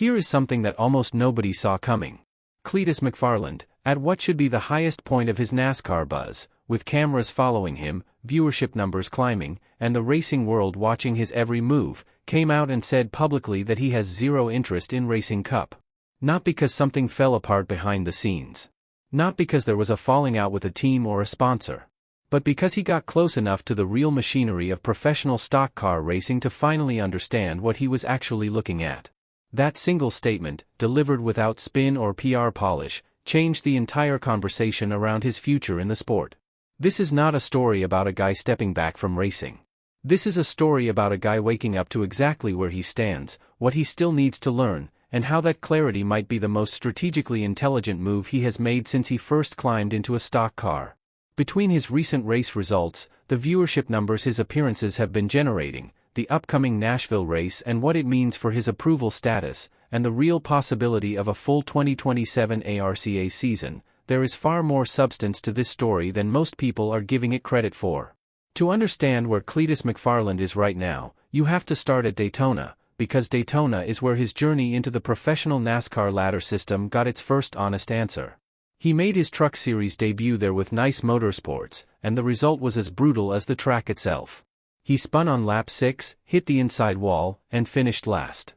Here is something that almost nobody saw coming. Cletus McFarland, at what should be the highest point of his NASCAR buzz, with cameras following him, viewership numbers climbing, and the racing world watching his every move, came out and said publicly that he has zero interest in racing Cup. Not because something fell apart behind the scenes. Not because there was a falling out with a team or a sponsor. But because he got close enough to the real machinery of professional stock car racing to finally understand what he was actually looking at. That single statement, delivered without spin or PR polish, changed the entire conversation around his future in the sport. This is not a story about a guy stepping back from racing. This is a story about a guy waking up to exactly where he stands, what he still needs to learn, and how that clarity might be the most strategically intelligent move he has made since he first climbed into a stock car. Between his recent race results, the viewership numbers his appearances have been generating, the upcoming Nashville race and what it means for his approval status, and the real possibility of a full 2027 ARCA season, there is far more substance to this story than most people are giving it credit for. To understand where Cletus McFarland is right now, you have to start at Daytona, because Daytona is where his journey into the professional NASCAR ladder system got its first honest answer. He made his Truck Series debut there with Nice Motorsports, and the result was as brutal as the track itself. He spun on lap 6, hit the inside wall, and finished last.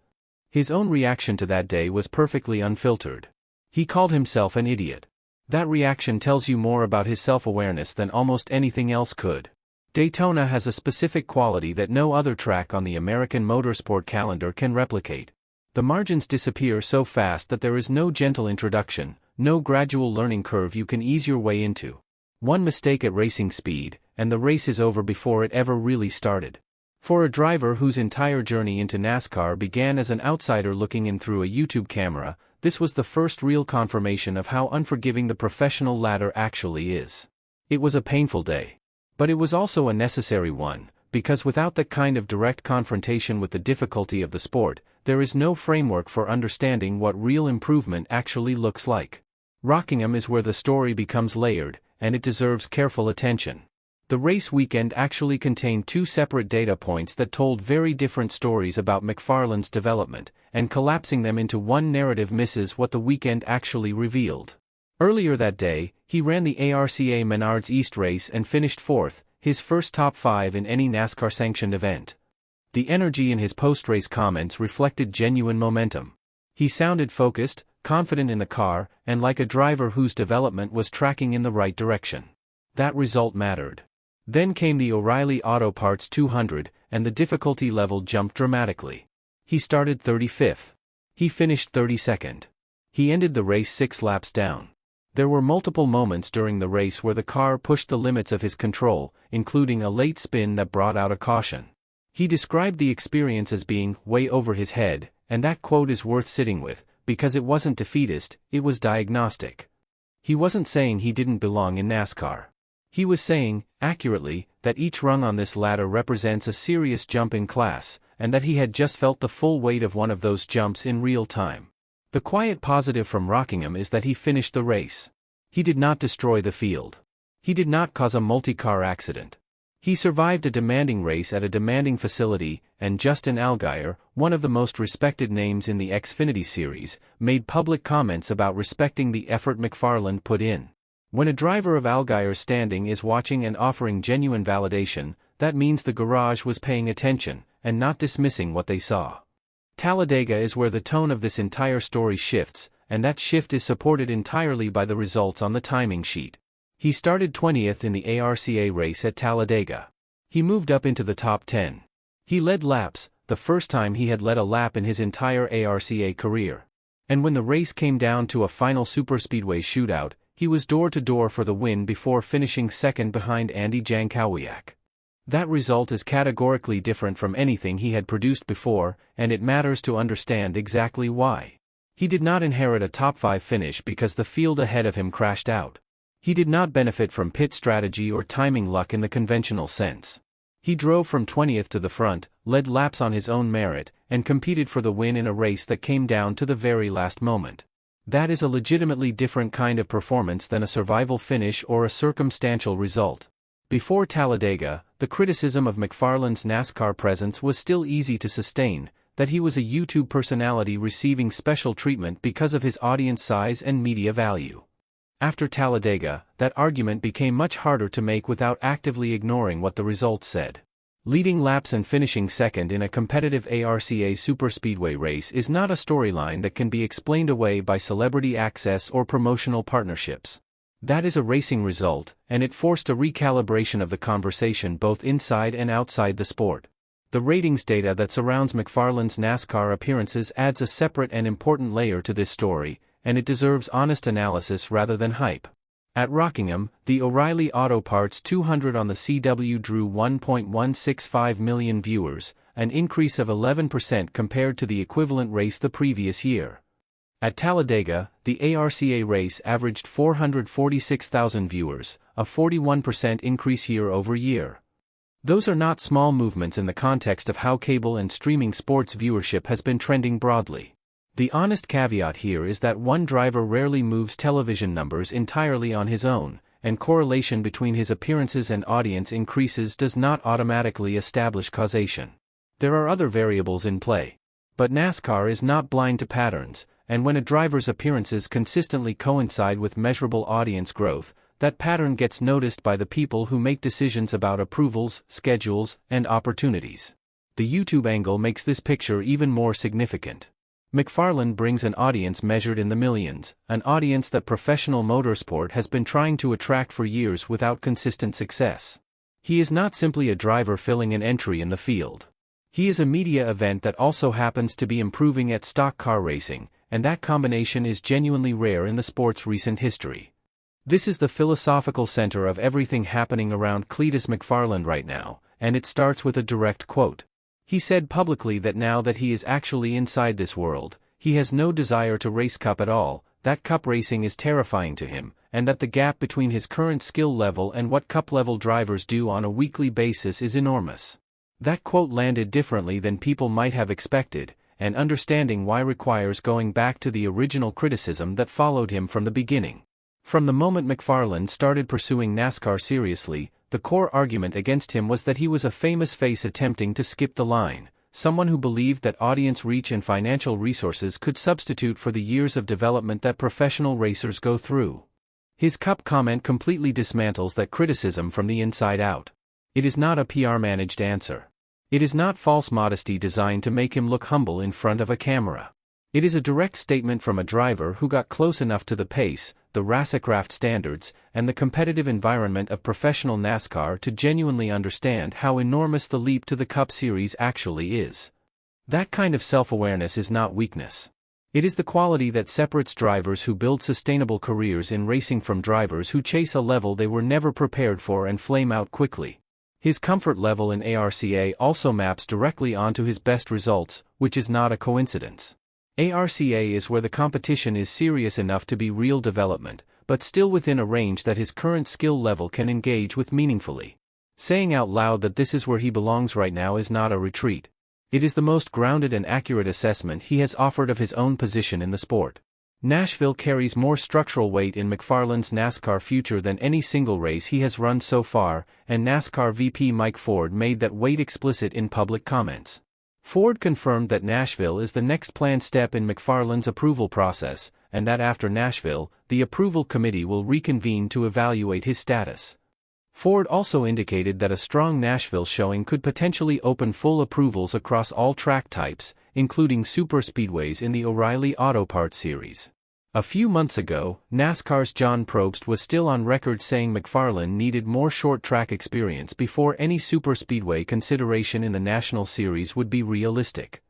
His own reaction to that day was perfectly unfiltered. He called himself an idiot. That reaction tells you more about his self-awareness than almost anything else could. Daytona has a specific quality that no other track on the American motorsport calendar can replicate. The margins disappear so fast that there is no gentle introduction, no gradual learning curve you can ease your way into. One mistake at racing speed, and the race is over before it ever really started. For a driver whose entire journey into NASCAR began as an outsider looking in through a YouTube camera, this was the first real confirmation of how unforgiving the professional ladder actually is. It was a painful day. But it was also a necessary one, because without that kind of direct confrontation with the difficulty of the sport, there is no framework for understanding what real improvement actually looks like. Rockingham is where the story becomes layered, and it deserves careful attention. The race weekend actually contained two separate data points that told very different stories about McFarland's development, and collapsing them into one narrative misses what the weekend actually revealed. Earlier that day, he ran the ARCA Menards East race and finished fourth, his first top 5 in any NASCAR-sanctioned event. The energy in his post-race comments reflected genuine momentum. He sounded focused, confident in the car, and like a driver whose development was tracking in the right direction. That result mattered. Then came the O'Reilly Auto Parts 200, and the difficulty level jumped dramatically. He started 35th. He finished 32nd. He ended the race 6 laps down. There were multiple moments during the race where the car pushed the limits of his control, including a late spin that brought out a caution. He described the experience as being way over his head, and that quote is worth sitting with, because it wasn't defeatist, it was diagnostic. He wasn't saying he didn't belong in NASCAR. He was saying, accurately, that each rung on this ladder represents a serious jump in class, and that he had just felt the full weight of one of those jumps in real time. The quiet positive from Rockingham is that he finished the race. He did not destroy the field. He did not cause a multi-car accident. He survived a demanding race at a demanding facility, and Justin Allgaier, one of the most respected names in the Xfinity series, made public comments about respecting the effort McFarland put in. When a driver of Allgaier's standing is watching and offering genuine validation, that means the garage was paying attention, and not dismissing what they saw. Talladega is where the tone of this entire story shifts, and that shift is supported entirely by the results on the timing sheet. He started 20th in the ARCA race at Talladega. He moved up into the top 10. He led laps, the first time he had led a lap in his entire ARCA career. And when the race came down to a final superspeedway shootout, he was door-to-door for the win before finishing second behind Andy Jankowiak. That result is categorically different from anything he had produced before, and it matters to understand exactly why. He did not inherit a top 5 finish because the field ahead of him crashed out. He did not benefit from pit strategy or timing luck in the conventional sense. He drove from 20th to the front, led laps on his own merit, and competed for the win in a race that came down to the very last moment. That is a legitimately different kind of performance than a survival finish or a circumstantial result. Before Talladega, the criticism of McFarland's NASCAR presence was still easy to sustain, that he was a YouTube personality receiving special treatment because of his audience size and media value. After Talladega, that argument became much harder to make without actively ignoring what the results said. Leading laps and finishing second in a competitive ARCA superspeedway race is not a storyline that can be explained away by celebrity access or promotional partnerships. That is a racing result, and it forced a recalibration of the conversation both inside and outside the sport. The ratings data that surrounds McFarland's NASCAR appearances adds a separate and important layer to this story, and it deserves honest analysis rather than hype. At Rockingham, the O'Reilly Auto Parts 200 on the CW drew 1.165 million viewers, an increase of 11% compared to the equivalent race the previous year. At Talladega, the ARCA race averaged 446,000 viewers, a 41% increase year over year. Those are not small movements in the context of how cable and streaming sports viewership has been trending broadly. The honest caveat here is that one driver rarely moves television numbers entirely on his own, and correlation between his appearances and audience increases does not automatically establish causation. There are other variables in play. But NASCAR is not blind to patterns, and when a driver's appearances consistently coincide with measurable audience growth, that pattern gets noticed by the people who make decisions about approvals, schedules, and opportunities. The YouTube angle makes this picture even more significant. McFarland brings an audience measured in the millions, an audience that professional motorsport has been trying to attract for years without consistent success. He is not simply a driver filling an entry in the field. He is a media event that also happens to be improving at stock car racing, and that combination is genuinely rare in the sport's recent history. This is the philosophical center of everything happening around Cletus McFarland right now, and it starts with a direct quote. He said publicly that now that he is actually inside this world, he has no desire to race Cup at all, that Cup racing is terrifying to him, and that the gap between his current skill level and what Cup-level drivers do on a weekly basis is enormous. That quote landed differently than people might have expected, and understanding why requires going back to the original criticism that followed him from the beginning. From the moment McFarland started pursuing NASCAR seriously, the core argument against him was that he was a famous face attempting to skip the line, someone who believed that audience reach and financial resources could substitute for the years of development that professional racers go through. His Cup comment completely dismantles that criticism from the inside out. It is not a PR-managed answer. It is not false modesty designed to make him look humble in front of a camera. It is a direct statement from a driver who got close enough to the pace, the racecraft standards, and the competitive environment of professional NASCAR to genuinely understand how enormous the leap to the Cup Series actually is. That kind of self-awareness is not weakness. It is the quality that separates drivers who build sustainable careers in racing from drivers who chase a level they were never prepared for and flame out quickly. His comfort level in ARCA also maps directly onto his best results, which is not a coincidence. ARCA is where the competition is serious enough to be real development, but still within a range that his current skill level can engage with meaningfully. Saying out loud that this is where he belongs right now is not a retreat. It is the most grounded and accurate assessment he has offered of his own position in the sport. Nashville carries more structural weight in McFarland's NASCAR future than any single race he has run so far, and NASCAR VP Mike Ford made that weight explicit in public comments. Ford confirmed that Nashville is the next planned step in McFarland's approval process, and that after Nashville, the approval committee will reconvene to evaluate his status. Ford also indicated that a strong Nashville showing could potentially open full approvals across all track types, including superspeedways in the O'Reilly Auto Parts series. A few months ago, NASCAR's John Probst was still on record saying McFarland needed more short-track experience before any superspeedway consideration in the National Series would be realistic.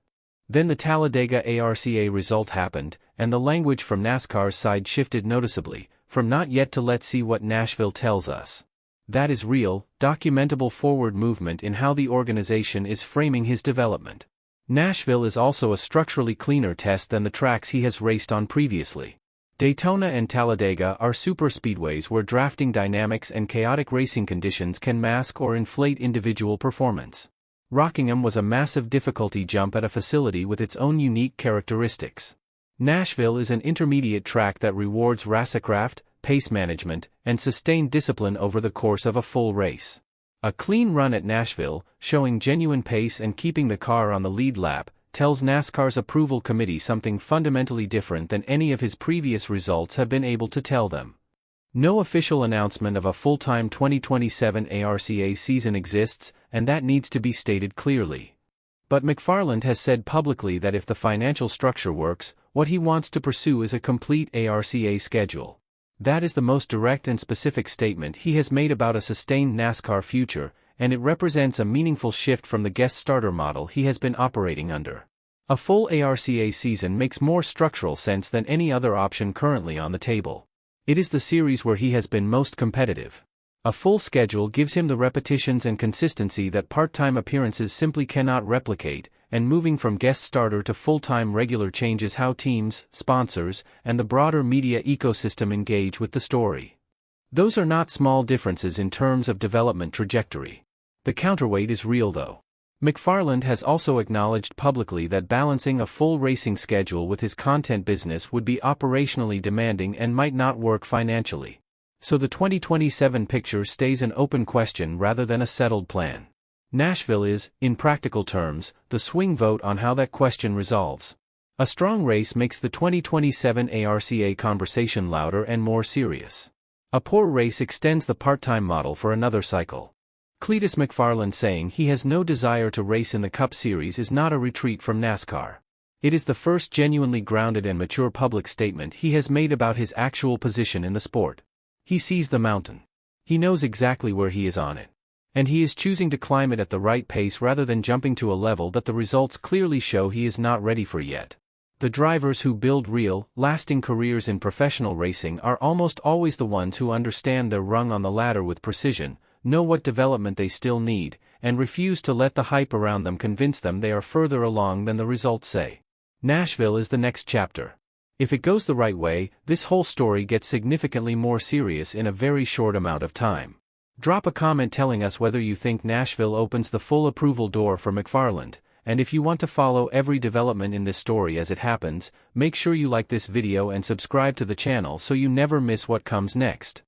Then the Talladega ARCA result happened, and the language from NASCAR's side shifted noticeably, from not yet to let's see what Nashville tells us. That is real, documentable forward movement in how the organization is framing his development. Nashville is also a structurally cleaner test than the tracks he has raced on previously. Daytona and Talladega are superspeedways where drafting dynamics and chaotic racing conditions can mask or inflate individual performance. Rockingham was a massive difficulty jump at a facility with its own unique characteristics. Nashville is an intermediate track that rewards racecraft, pace management, and sustained discipline over the course of a full race. A clean run at Nashville, showing genuine pace and keeping the car on the lead lap, tells NASCAR's approval committee something fundamentally different than any of his previous results have been able to tell them. No official announcement of a full-time 2027 ARCA season exists, and that needs to be stated clearly. But McFarland has said publicly that if the financial structure works, what he wants to pursue is a complete ARCA schedule. That is the most direct and specific statement he has made about a sustained NASCAR future, and it represents a meaningful shift from the guest starter model he has been operating under. A full ARCA season makes more structural sense than any other option currently on the table. It is the series where he has been most competitive. A full schedule gives him the repetitions and consistency that part-time appearances simply cannot replicate, and moving from guest starter to full-time regular changes how teams, sponsors, and the broader media ecosystem engage with the story. Those are not small differences in terms of development trajectory. The counterweight is real though. McFarland has also acknowledged publicly that balancing a full racing schedule with his content business would be operationally demanding and might not work financially. So the 2027 picture stays an open question rather than a settled plan. Nashville is, in practical terms, the swing vote on how that question resolves. A strong race makes the 2027 ARCA conversation louder and more serious. A poor race extends the part-time model for another cycle. Cletus McFarland saying he has no desire to race in the Cup Series is not a retreat from NASCAR. It is the first genuinely grounded and mature public statement he has made about his actual position in the sport. He sees the mountain. He knows exactly where he is on it. And he is choosing to climb it at the right pace rather than jumping to a level that the results clearly show he is not ready for yet. The drivers who build real, lasting careers in professional racing are almost always the ones who understand their rung on the ladder with precision, know what development they still need, and refuse to let the hype around them convince them they are further along than the results say. Nashville is the next chapter. If it goes the right way, this whole story gets significantly more serious in a very short amount of time. Drop a comment telling us whether you think Nashville opens the full approval door for McFarland, and if you want to follow every development in this story as it happens, make sure you like this video and subscribe to the channel so you never miss what comes next.